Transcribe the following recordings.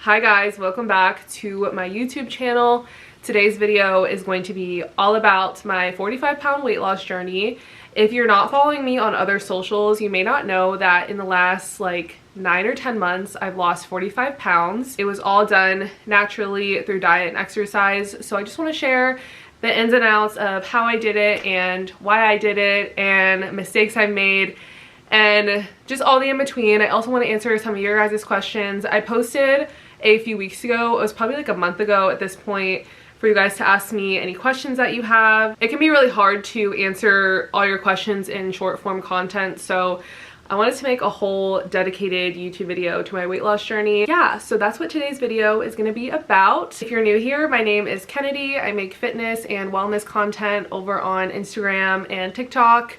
Hi guys, welcome back to my YouTube channel. Today's video is going to be all about my 45-pound weight loss journey. If you're not following me on other socials, you may not know that in the last like 9 or 10 months, I've lost 45 pounds. It was all done naturally through diet and exercise. So I just want to share the ins and outs of how I did it and why I did it and mistakes I've made and just all the in between. I also want to answer some of your guys' questions. I posted a few weeks ago, it was probably like a month ago at this point, for you guys to ask me any questions that you have. It can be really hard to answer all your questions in short form content, so I wanted to make a whole dedicated YouTube video to my weight loss journey. Yeah, so that's what today's video is going to be about. If you're new here, my name is Kennedy. I make fitness and wellness content over on Instagram and TikTok.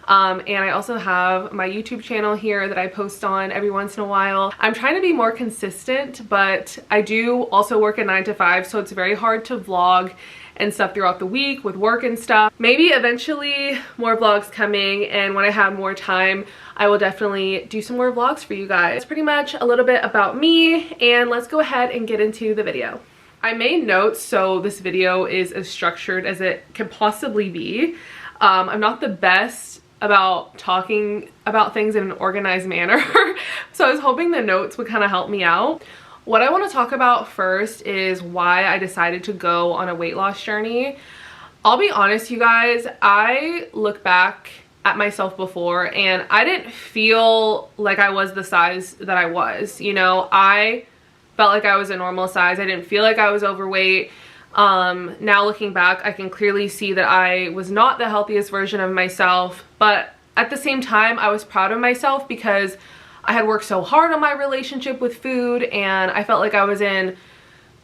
And I also have my YouTube channel here that I post on every once in a while. I'm trying to be more consistent, but I do also work a 9 to 5, so it's very hard to vlog and stuff throughout the week with work and stuff. Maybe eventually more vlogs coming, and when I have more time, I will definitely do some more vlogs for you guys. It's pretty much a little bit about me, and let's go ahead and get into the video. I made notes, so this video is as structured as it can possibly be. I'm not the best about talking about things in an organized manner, so I was hoping the notes would kind of help me out. What I want to talk about first is why I decided to go on a weight loss journey. I'll be honest, you guys, I look back at myself before and I didn't feel like I was the size that I was. You know, I felt like I was a normal size. I didn't feel like I was overweight. Now looking back, I can clearly see that I was not the healthiest version of myself, but at the same time, I was proud of myself because I had worked so hard on my relationship with food, and I felt like I was in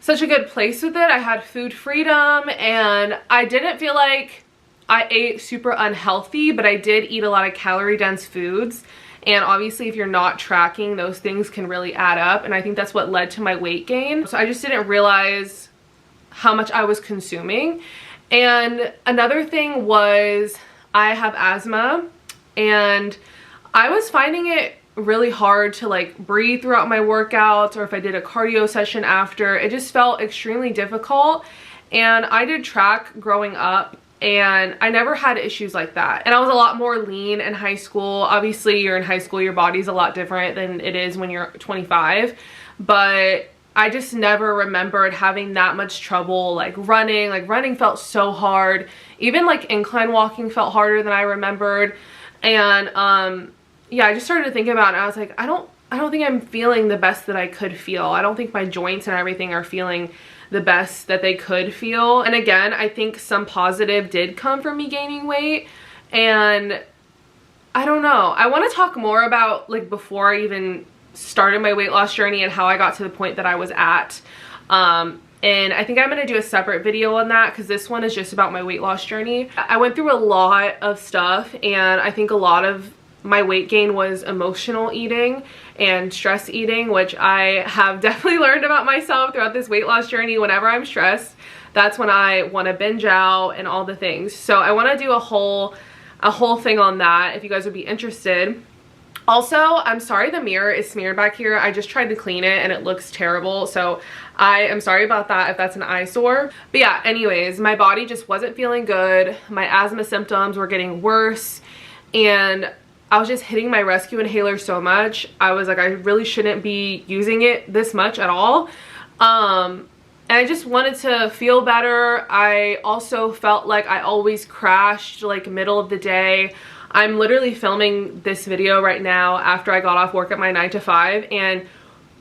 such a good place with it. I had food freedom, and I didn't feel like I ate super unhealthy, but I did eat a lot of calorie dense foods. And obviously if you're not tracking, those things can really add up, and I think that's what led to my weight gain. So I just didn't realize how much I was consuming. And another thing was I have asthma, and I was finding it really hard to like breathe throughout my workouts, or if I did a cardio session after, it just felt extremely difficult. And I did track growing up, and I never had issues like that. And I was a lot more lean in high school. Obviously you're in high school, your body's a lot different than it is when you're 25, but I just never remembered having that much trouble like running. Like running felt so hard. Even like incline walking felt harder than I remembered. And yeah, I just started to think about it, and I was like, I don't think I'm feeling the best that I could feel. I don't think my joints and everything are feeling the best that they could feel. And again, I think some positive did come from me gaining weight, and I don't know. I want to talk more about like before I even started my weight loss journey and how I got to the point that I was at. And I think I'm going to do a separate video on that, because this one is just about my weight loss journey. I went through a lot of stuff, and I think a lot of my weight gain was emotional eating and stress eating, which I have definitely learned about myself throughout this weight loss journey. Whenever I'm stressed, that's when I want to binge out and all the things. So I want to do a whole thing on that if you guys would be interested. Also, I'm sorry the mirror is smeared back here. I just tried to clean it and it looks terrible, so I am sorry about that if that's an eyesore. But yeah, anyways, my body just wasn't feeling good. My asthma symptoms were getting worse, and I was just hitting my rescue inhaler so much. I was like, I really shouldn't be using it this much at all. And I just wanted to feel better. I also felt like I always crashed like middle of the day. I'm literally filming this video right now after I got off work at my 9 to 5, and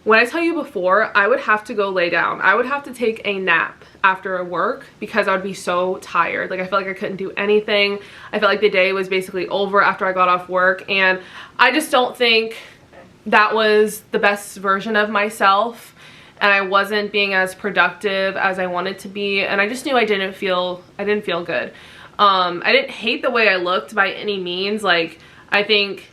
when I tell you before, I would have to go lay down. I would have to take a nap after work because I would be so tired. Like I felt like I couldn't do anything. I felt like the day was basically over after I got off work, and I just don't think that was the best version of myself, and I wasn't being as productive as I wanted to be, and I just knew I didn't feel good. I didn't hate the way I looked by any means. Like, I think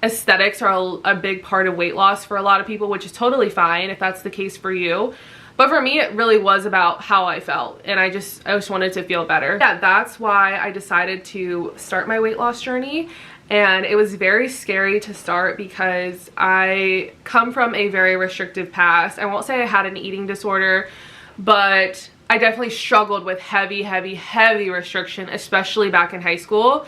aesthetics are a big part of weight loss for a lot of people, which is totally fine if that's the case for you. But for me, it really was about how I felt, and I just wanted to feel better. Yeah, that's why I decided to start my weight loss journey. And it was very scary to start because I come from a very restrictive past. I won't say I had an eating disorder, but I definitely struggled with heavy restriction, especially back in high school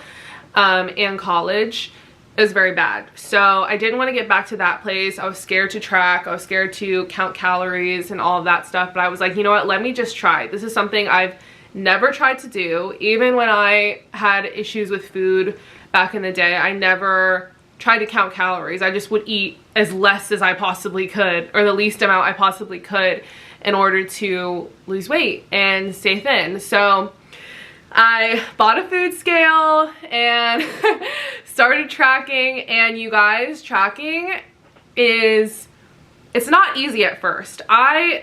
and college. It was very bad. So I didn't want to get back to that place. I was scared to track. I was scared to count calories and all of that stuff. But I was like, you know what? Let me just try. This is something I've never tried to do. Even when I had issues with food back in the day, I never tried to count calories. I just would eat as less as I possibly could, or the least amount I possibly could, in order to lose weight and stay thin. So I bought a food scale and started tracking, and you guys, tracking it's not easy at first.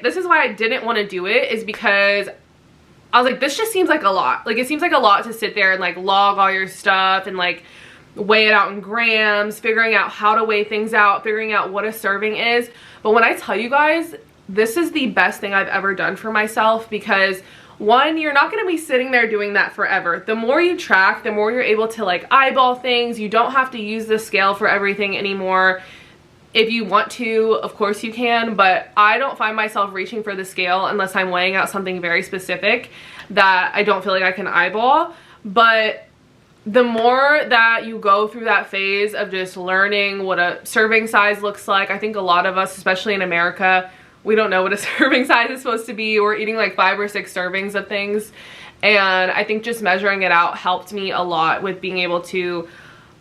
This is why I didn't want to do it, is because I was like, this just seems like a lot. Like, it seems like a lot to sit there and like log all your stuff and like weigh it out in grams, figuring out how to weigh things out, figuring out what a serving is. But when I tell you guys, this is the best thing I've ever done for myself, because one, you're not going to be sitting there doing that forever. The more you track, the more you're able to like eyeball things. You don't have to use the scale for everything anymore. If you want to, of course you can, but I don't find myself reaching for the scale unless I'm weighing out something very specific that I don't feel like I can eyeball. But the more that you go through that phase of just learning what a serving size looks like, I think a lot of us, especially in America, we don't know what a serving size is supposed to be. We're eating like 5 or 6 servings of things. And I think just measuring it out helped me a lot with being able to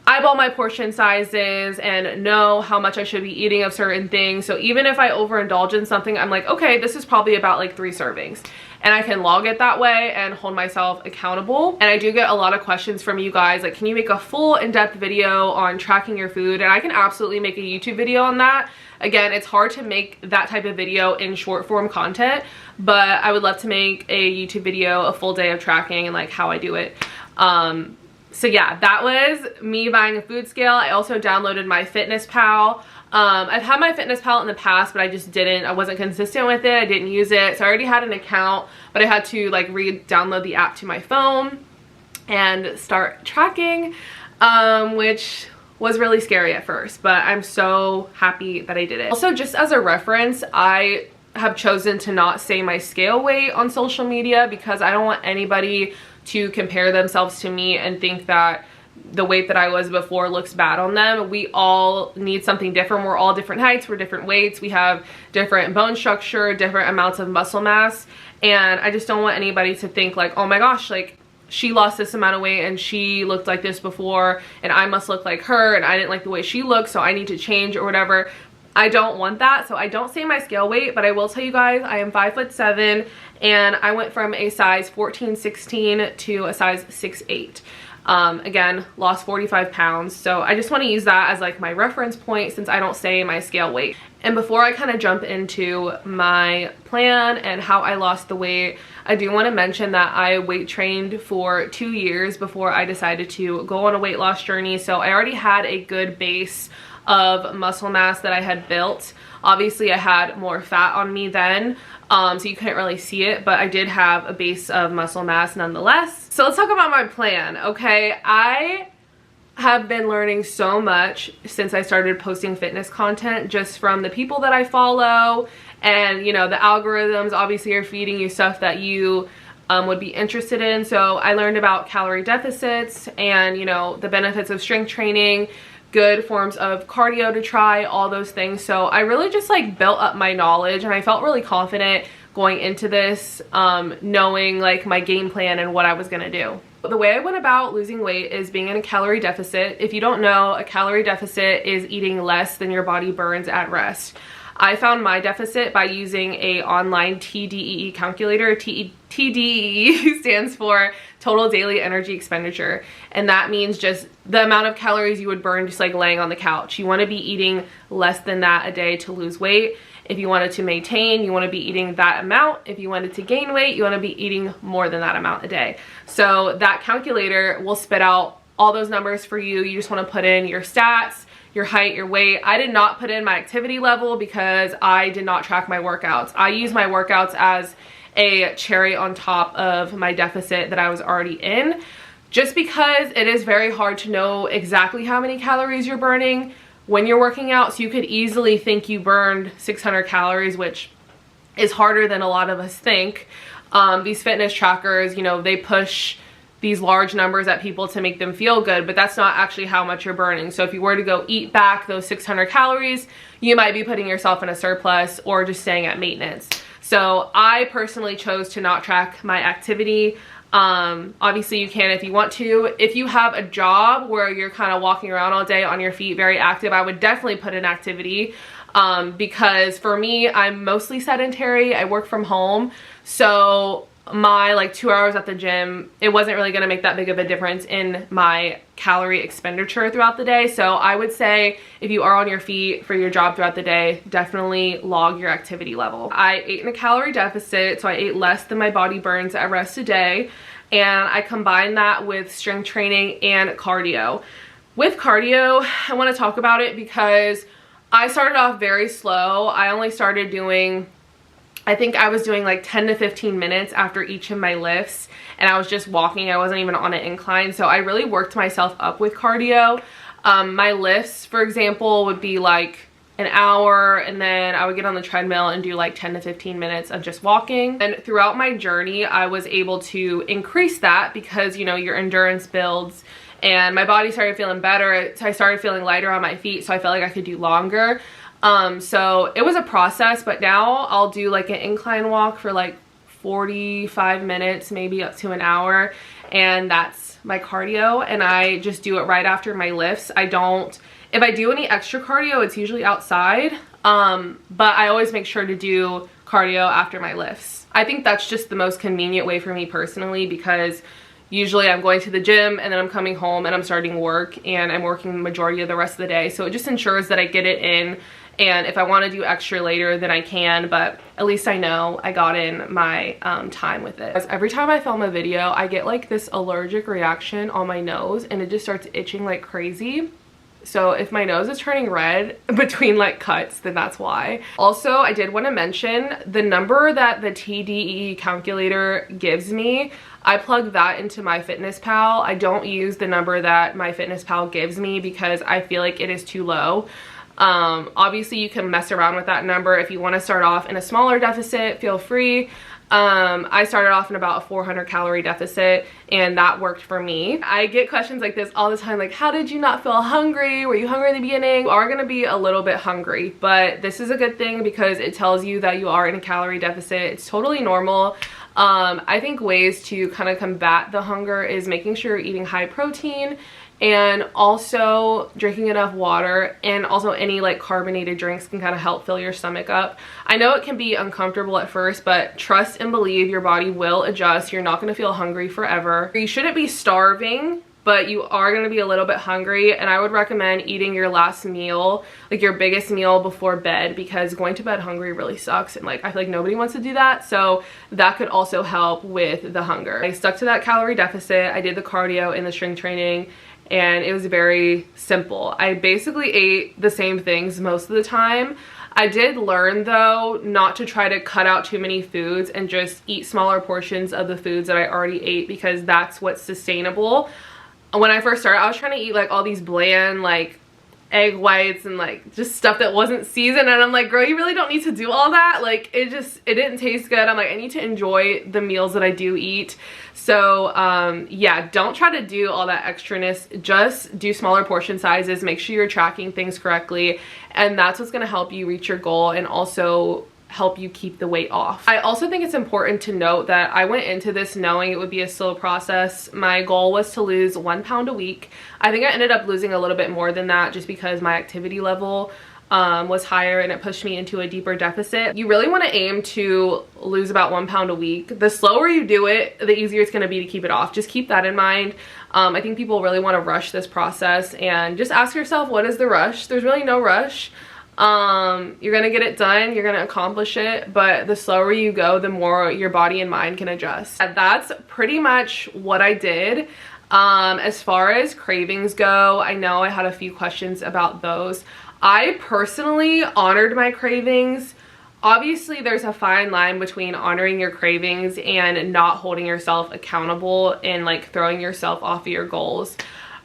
eyeball my portion sizes and know how much I should be eating of certain things. So even if I overindulge in something, I'm like, okay, this is probably about like 3 servings. And I can log it that way and hold myself accountable. And I do get a lot of questions from you guys, like, can you make a full in-depth video on tracking your food? And I can absolutely make a YouTube video on that. Again, it's hard to make that type of video in short form content, but I would love to make a YouTube video, a full day of tracking and like how I do it. So yeah, that was me buying a food scale. I also downloaded my FitnessPal. I've had my FitnessPal in the past, but I wasn't consistent with it. I didn't use it. So I already had an account, but I had to like re-download the app to my phone and start tracking, which was really scary at first, but I'm so happy that I did it. Also, just as a reference, I have chosen to not say my scale weight on social media because I don't want anybody to compare themselves to me and think that the weight that I was before looks bad on them. We all need something different. We're all different heights, we're different weights, we have different bone structure, different amounts of muscle mass, and I just don't want anybody to think like, oh my gosh, like she lost this amount of weight and she looked like this before and I must look like her and I didn't like the way she looked, so I need to change or whatever. I don't want that, so I don't say my scale weight, but I will tell you guys I am 5'7" and I went from a size 14-16 to a size 6'8". Again, lost 45 pounds, so I just want to use that as like my reference point since I don't say my scale weight. And before I kind of jump into my plan and how I lost the weight, I do want to mention that I weight trained for 2 years before I decided to go on a weight loss journey, so I already had a good base of muscle mass that I had built. Obviously I had more fat on me then, so you couldn't really see it, but I did have a base of muscle mass nonetheless. So let's talk about my plan, okay? I have been learning so much since I started posting fitness content, just from the people that I follow, and you know, the algorithms obviously are feeding you stuff that you would be interested in. So I learned about calorie deficits and, you know, the benefits of strength training, good forms of cardio to try, all those things. So I really just like built up my knowledge, and I felt really confident going into this, knowing like my game plan and what I was gonna do. The way I went about losing weight is being in a calorie deficit. If you don't know, a calorie deficit is eating less than your body burns at rest. I found my deficit by using a online TDEE calculator. TDEE stands for total daily energy expenditure, and that means just the amount of calories you would burn just like laying on the couch. You want to be eating less than that a day to lose weight. If you wanted to maintain, you want to be eating that amount. If you wanted to gain weight, you want to be eating more than that amount a day. So that calculator will spit out all those numbers for you. You just want to put in your stats, your height, your weight. I did not put in my activity level because I did not track my workouts. I use my workouts as a cherry on top of my deficit that I was already in. just because it is very hard to know exactly how many calories you're burning when you're working out. So you could easily think you burned 600 calories, which is harder than a lot of us think. These fitness trackers, you know, they push these large numbers at people to make them feel good, but that's not actually how much you're burning. So if you were to go eat back those 600 calories, you might be putting yourself in a surplus or just staying at maintenance. So I personally chose to not track my activity. Obviously you can if you want to. If you have a job where you're kind of walking around all day on your feet, very active, I would definitely put in activity. Because for me, I'm mostly sedentary. I work from home. So my like 2 hours at the gym, it wasn't really going to make that big of a difference in my calorie expenditure throughout the day. So I would say if you are on your feet for your job throughout the day, definitely log your activity level. I ate in a calorie deficit, so I ate less than my body burns at rest a day, and I combined that with strength training and cardio. With cardio, I want to talk about it because I started off very slow. I only started doing, I think I was doing like 10 to 15 minutes after each of my lifts, and I was just walking. I wasn't even on an incline, so I really worked myself up with cardio. My lifts, for example, would be like an hour, and then I would get on the treadmill and do like 10 to 15 minutes of just walking. And throughout my journey, I was able to increase that because, you know, your endurance builds, and my body started feeling better. I started feeling lighter on my feet, so I felt like I could do longer. So it was a process, but now I'll do like an incline walk for like 45 minutes, maybe up to an hour, and that's my cardio, and I just do it right after my lifts. If I do any extra cardio, it's usually outside, but I always make sure to do cardio after my lifts. I think that's just the most convenient way for me personally, because usually I'm going to the gym and then I'm coming home and I'm starting work, and I'm working the majority of the rest of the day. So it just ensures that I get it in, and if I want to do extra later, then I can, but at least I know I got in my time with it. Every time I film a video, I get like this allergic reaction on my nose, and it just starts itching like crazy. So if my nose is turning red between like cuts, then that's why. Also, I did want to mention the number that the TDEE calculator gives me. I plug that into my FitnessPal. I don't use the number that my FitnessPal gives me because I feel like it is too low. Obviously you can mess around with that number. If you want to start off in a smaller deficit, feel free. I started off in about a 400 calorie deficit, and that worked for me. I get questions like this all the time, like, how did you not feel hungry? Were you hungry in the beginning? You are going to be a little bit hungry, but this is a good thing because it tells you that you are in a calorie deficit. It's totally normal. I think ways to kind of combat the hunger is making sure you're eating high protein, and also drinking enough water, and also any like carbonated drinks can kind of help fill your stomach up. I know it can be uncomfortable at first, but trust and believe your body will adjust. You're not going to feel hungry forever. You shouldn't be starving, but you are going to be a little bit hungry, and I would recommend eating your last meal, like your biggest meal, before bed, because going to bed hungry really sucks, and like I feel like nobody wants to do that. So that could also help with the hunger. I stuck to that calorie deficit. I did the cardio and the strength training, and it was very simple. I basically ate the same things most of the time. I did learn though not to try to cut out too many foods and just eat smaller portions of the foods that I already ate, because that's what's sustainable. When I first started, I was trying to eat like all these bland like egg whites and like just stuff that wasn't seasoned, and I'm like, girl, you really don't need to do all that. Like it didn't taste good. I'm like, I need to enjoy the meals that I do eat. So yeah, don't try to do all that extraness. Just do smaller portion sizes. Make sure you're tracking things correctly, and that's what's going to help you reach your goal and also help you keep the weight off. I also think it's important to note that I went into this knowing it would be a slow process. My goal was to lose 1 pound a week. I think I ended up losing a little bit more than that just because my activity level was higher, and it pushed me into a deeper deficit. You really want to aim to lose about 1 pound a week. The slower you do it, the easier it's going to be to keep it off. Just keep that in mind. I think people really want to rush this process, and just ask yourself, what is the rush? There's really no rush. You're gonna get it done, you're gonna accomplish it, but the slower you go, the more your body and mind can adjust. That's pretty much what I did. As far as cravings go, I know I had a few questions about those. I personally honored my cravings. Obviously, there's a fine line between honoring your cravings and not holding yourself accountable and like throwing yourself off of your goals.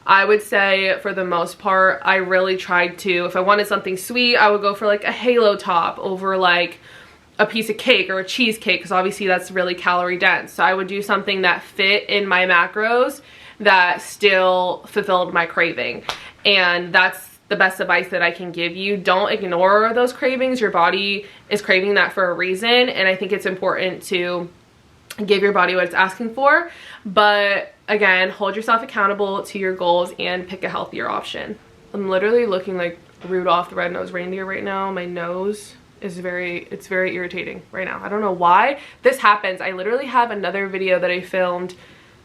I would say for the most part, I really tried to, if I wanted something sweet, I would go for like a Halo Top over like a piece of cake or a cheesecake, because obviously that's really calorie dense. So I would do something that fit in my macros that still fulfilled my craving. And that's the best advice that I can give you. Don't ignore those cravings. Your body is craving that for a reason, and I think it's important to give your body what it's asking for. But again, hold yourself accountable to your goals and pick a healthier option. I'm literally looking like Rudolph the Red-Nosed Reindeer right now. My nose is very irritating right now. I don't know why this happens. I literally have another video that I filmed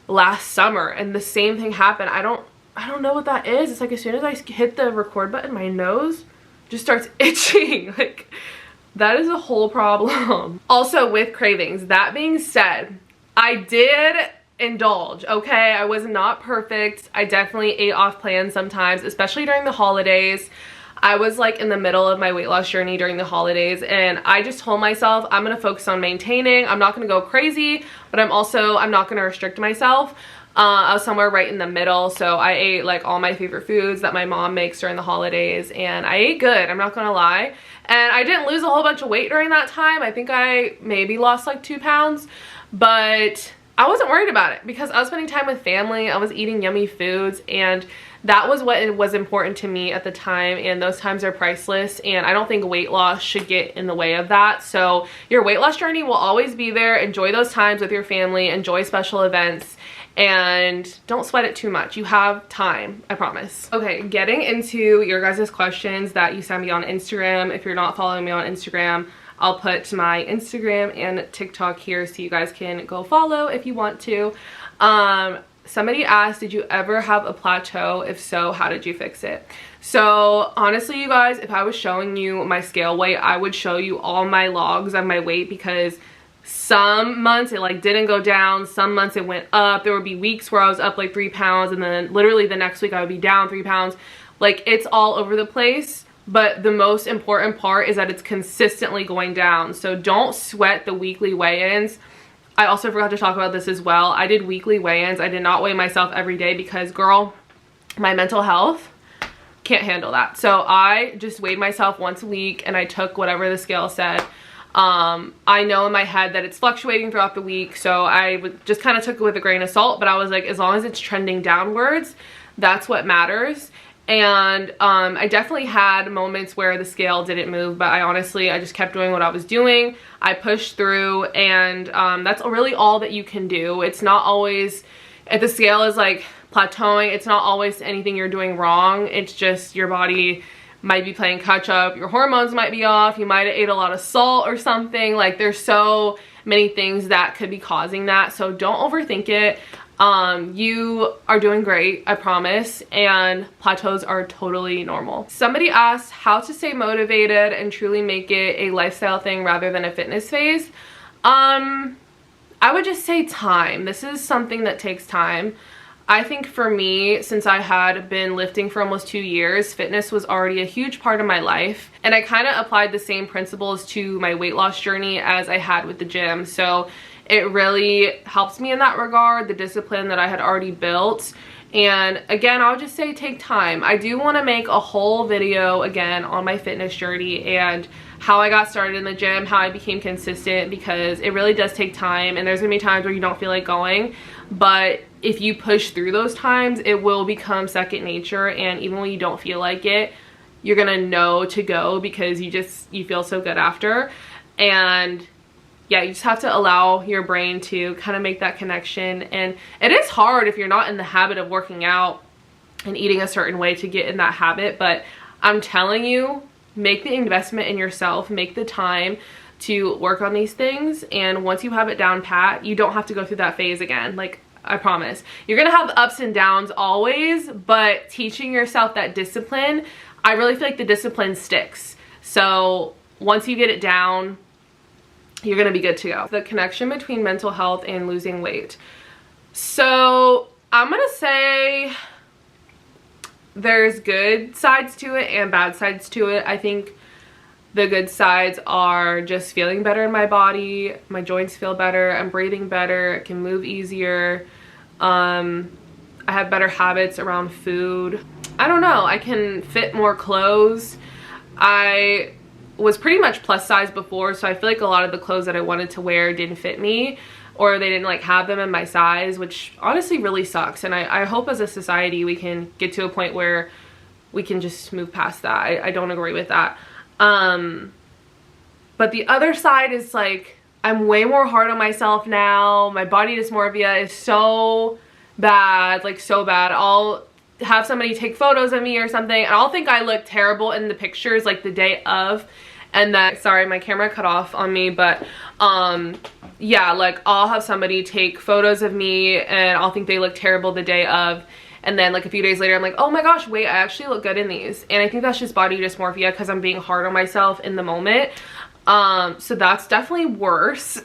last summer and the same thing happened. I don't know what that is. It's like as soon as I hit the record button, my nose just starts itching. Like, that is a whole problem. Also with cravings, that being said, I did indulge, okay? I was not perfect. I definitely ate off plan sometimes, especially during the holidays. I was like in the middle of my weight loss journey during the holidays, and I just told myself I'm gonna focus on maintaining. I'm not gonna go crazy, but I'm not gonna restrict myself. I was somewhere right in the middle, so I ate like all my favorite foods that my mom makes during the holidays, and I ate good, I'm not gonna lie. And I didn't lose a whole bunch of weight during that time. I think I maybe lost like 2 pounds, but I wasn't worried about it because I was spending time with family, I was eating yummy foods, and that was what was important to me at the time, and those times are priceless, and I don't think weight loss should get in the way of that. So your weight loss journey will always be there. Enjoy those times with your family, enjoy special events, and don't sweat it too much. You have time, I promise. Okay, getting into your guys' questions that you sent me on Instagram. If you're not following me on Instagram, I'll put my Instagram and TikTok here so you guys can go follow if you want to. Somebody asked, did you ever have a plateau? If so, how did you fix it? So honestly, you guys, if I was showing you my scale weight, I would show you all my logs of my weight, because some months it like didn't go down, some months it went up. There would be weeks where I was up like 3 pounds, and then literally the next week I would be down 3 pounds. Like, it's all over the place. But the most important part is that it's consistently going down. So don't sweat the weekly weigh-ins. I also forgot to talk about this as well. I did weekly weigh-ins. I did not weigh myself every day because, girl, my mental health can't handle that. So I just weighed myself once a week, and I took whatever the scale said. I know in my head that it's fluctuating throughout the week, so I just kind of took it with a grain of salt, but I was like, as long as it's trending downwards, that's what matters. And I definitely had moments where the scale didn't move, but I just kept doing what I was doing. I pushed through, and that's really all that you can do. It's not always, if the scale is like plateauing, it's not always anything you're doing wrong. It's just your body might be playing catch up, your hormones might be off, you might have ate a lot of salt or something. Like, there's so many things that could be causing that, so don't overthink it. You are doing great, I promise, and plateaus are totally normal. Somebody asked how to stay motivated and truly make it a lifestyle thing rather than a fitness phase. I would just say time. This is something that takes time. I think for me, since I had been lifting for almost 2 years, fitness was already a huge part of my life, and I kind of applied the same principles to my weight loss journey as I had with the gym. So it really helps me in that regard, the discipline that I had already built. And again, I'll just say take time. I do want to make a whole video again on my fitness journey and how I got started in the gym, how I became consistent, because it really does take time, and there's gonna be times where you don't feel like going, but if you push through those times, it will become second nature, and even when you don't feel like it, you're gonna know to go because you feel so good after. And yeah, you just have to allow your brain to kind of make that connection. And it is hard if you're not in the habit of working out and eating a certain way to get in that habit, but I'm telling you, make the investment in yourself, make the time to work on these things, and once you have it down pat, you don't have to go through that phase again. Like, I promise. You're gonna have ups and downs always, but teaching yourself that discipline, I really feel like the discipline sticks. So once you get it down, you're gonna be good to go. The connection between mental health and losing weight. So I'm gonna say there's good sides to it and bad sides to it. I think The good sides are just feeling better in my body. My joints feel better. I'm breathing better. I can move easier. I have better habits around food. I don't know. I can fit more clothes. I was pretty much plus size before, so I feel like a lot of the clothes that I wanted to wear didn't fit me, or they didn't like have them in my size, which honestly really sucks. And I hope as a society we can get to a point where we can just move past that. I don't agree with that. But the other side is like, I'm way more hard on myself now. My body dysmorphia is so bad, like so bad. I'll have somebody take photos of me or something and I'll think I look terrible in the pictures like the day of, and then, sorry, my camera cut off on me, but yeah, like I'll have somebody take photos of me and I'll think they look terrible the day of, and then like a few days later I'm like, oh my gosh, wait, I actually look good in these. And I think that's just body dysmorphia because I'm being hard on myself in the moment. So that's definitely worse.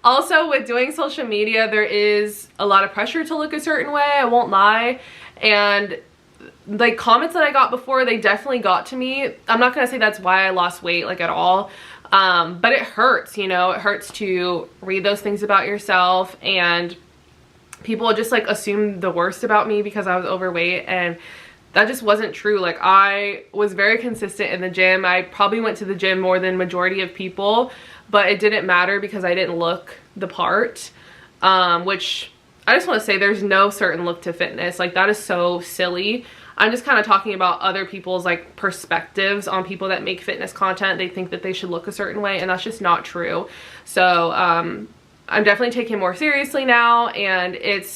Also, with doing social media, there is a lot of pressure to look a certain way, I won't lie. And like comments that I got before, they definitely got to me. I'm not gonna say that's why I lost weight, like at all. But it hurts, you know, it hurts to read those things about yourself, and people just like assume the worst about me because I was overweight, and that just wasn't true. Like, I was very consistent in the gym. I probably went to the gym more than majority of people, but it didn't matter because I didn't look the part, which I just want to say there's no certain look to fitness. Like, that is so silly. I'm just kind of talking about other people's like perspectives on people that make fitness content. They think that they should look a certain way, and that's just not true. So I'm definitely taking it more seriously now, and it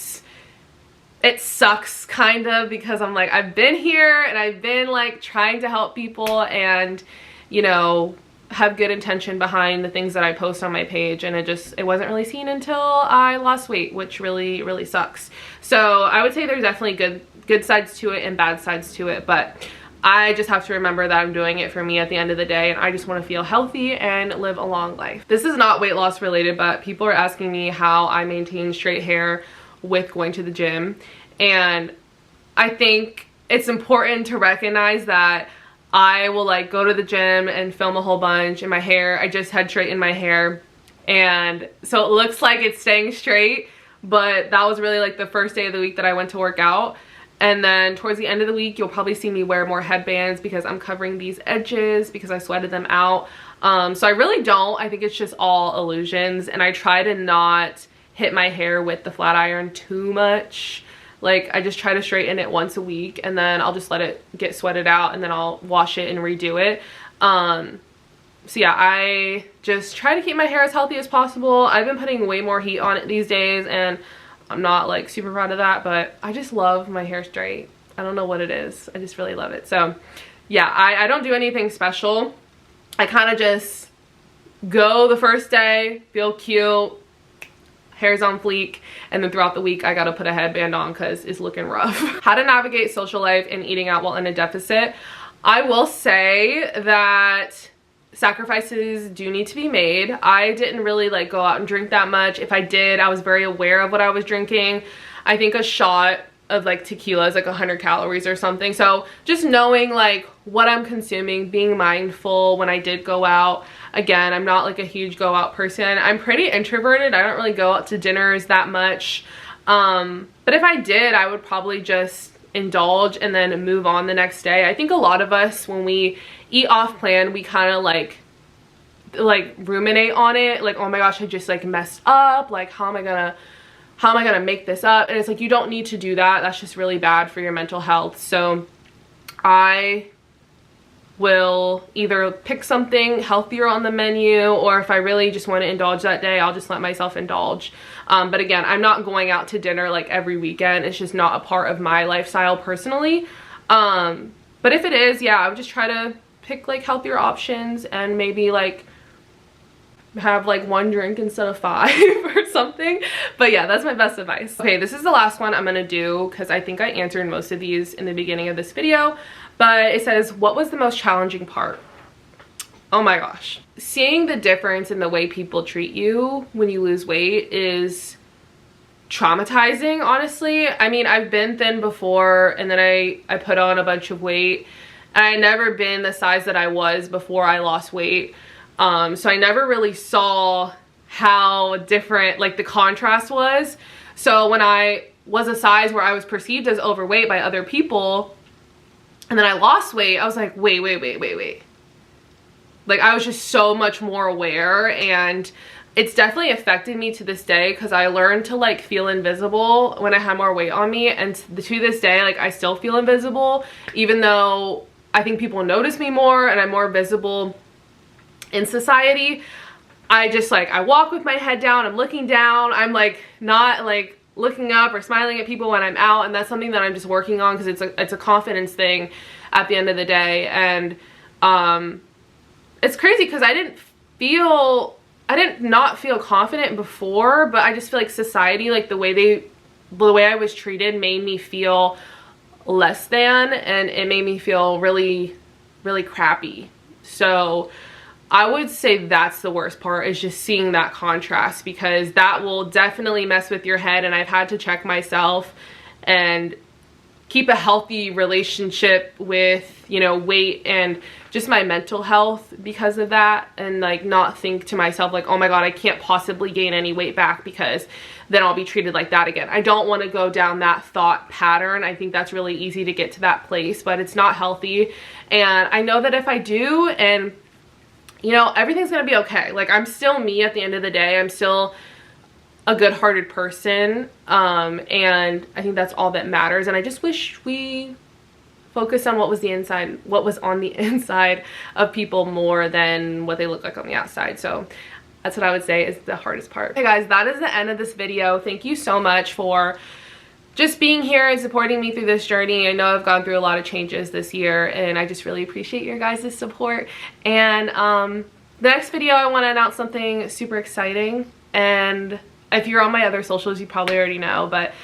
sucks kind of because I'm like, I've been here and I've been like trying to help people and, you know, have good intention behind the things that I post on my page, and it wasn't really seen until I lost weight, which really, really sucks. So I would say there's definitely good sides to it and bad sides to it, but I just have to remember that I'm doing it for me at the end of the day, and I just want to feel healthy and live a long life. This is not weight loss related, but people are asking me how I maintain straight hair with going to the gym, and I think it's important to recognize that I will like go to the gym and film a whole bunch in my hair. I just had straightened my hair, and so it looks like it's staying straight, but that was really like the first day of the week that I went to work out. And then towards the end of the week, you'll probably see me wear more headbands because I'm covering these edges because I sweated them out. So I really don't. I think it's just all illusions, and I try to not hit my hair with the flat iron too much. Like, I just try to straighten it once a week, and then I'll just let it get sweated out, and then I'll wash it and redo it. So yeah, I just try to keep my hair as healthy as possible. I've been putting way more heat on it these days, and I'm not like super proud of that, but I just love my hair straight. I don't know what it is. I just really love it. So yeah, I don't do anything special. I kind of just go the first day, feel cute, hair's on fleek, and then throughout the week I gotta put a headband on because it's looking rough. How to navigate social life and eating out while in a deficit. I will say that sacrifices do need to be made. I didn't really like go out and drink that much. If I did, I was very aware of what I was drinking. I think a shot of like tequila is like 100 calories or something. So just knowing like what I'm consuming, being mindful when I did go out. Again, I'm not like a huge go out person. I'm pretty introverted. I don't really go out to dinners that much. But if I did, I would probably just indulge and then move on the next day. I think a lot of us, when we eat off plan, we kind of like ruminate on it, like, oh my gosh, I just like messed up, like how am I gonna make this up? And it's like, you don't need to do that. That's just really bad for your mental health. So I will either pick something healthier on the menu, or if I really just want to indulge that day, I'll just let myself indulge. But again, I'm not going out to dinner like every weekend. It's just not a part of my lifestyle personally. But if it is, yeah, I would just try to pick like healthier options and maybe like have like one drink instead of 5 or something. But yeah, that's my best advice. Okay, this is the last one I'm gonna do because I think I answered most of these in the beginning of this video. But it says, what was the most challenging part? Oh my gosh. Seeing the difference in the way people treat you when you lose weight is traumatizing, honestly. I mean, I've been thin before, and then I put on a bunch of weight, and I never been the size that I was before I lost weight. So I never really saw how different like the contrast was. So when I was a size where I was perceived as overweight by other people, and then I lost weight, I was like, wait. Like, I was just so much more aware, and it's definitely affected me to this day, because I learned to like feel invisible when I had more weight on me, and to this day, like, I still feel invisible, even though I think people notice me more and I'm more visible in society. I just like, I walk with my head down, I'm looking down, I'm like not like looking up or smiling at people when I'm out, and that's something that I'm just working on, because it's a confidence thing at the end of the day. And it's crazy because I didn't not feel confident before, but I just feel like society, like the way I was treated made me feel less than, and it made me feel really, really crappy. So I would say that's the worst part, is just seeing that contrast, because that will definitely mess with your head, and I've had to check myself and keep a healthy relationship with, you know, weight and just my mental health because of that, and like not think to myself like, oh my god, I can't possibly gain any weight back because then I'll be treated like that again. I don't want to go down that thought pattern. I think that's really easy to get to that place, but it's not healthy. And I know that if I do, and you know, everything's gonna be okay. Like, I'm still me at the end of the day. I'm still a good-hearted person, and I think that's all that matters. And I just wish we focused on what was on the inside of people more than what they look like on the outside. So that's what I would say is the hardest part. Hey guys, that is the end of this video. Thank you so much for just being here and supporting me through this journey. I know I've gone through a lot of changes this year, and I just really appreciate your guys' support. And the next video, I want to announce something super exciting, and if you're on my other socials, you probably already know, but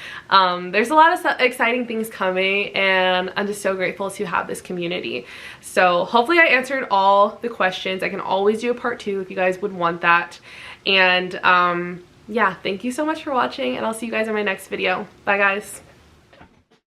there's a lot of exciting things coming, and I'm just so grateful to have this community. So hopefully I answered all the questions. I can always do a part 2 if you guys would want that. And yeah, thank you so much for watching, and I'll see you guys in my next video. Bye guys.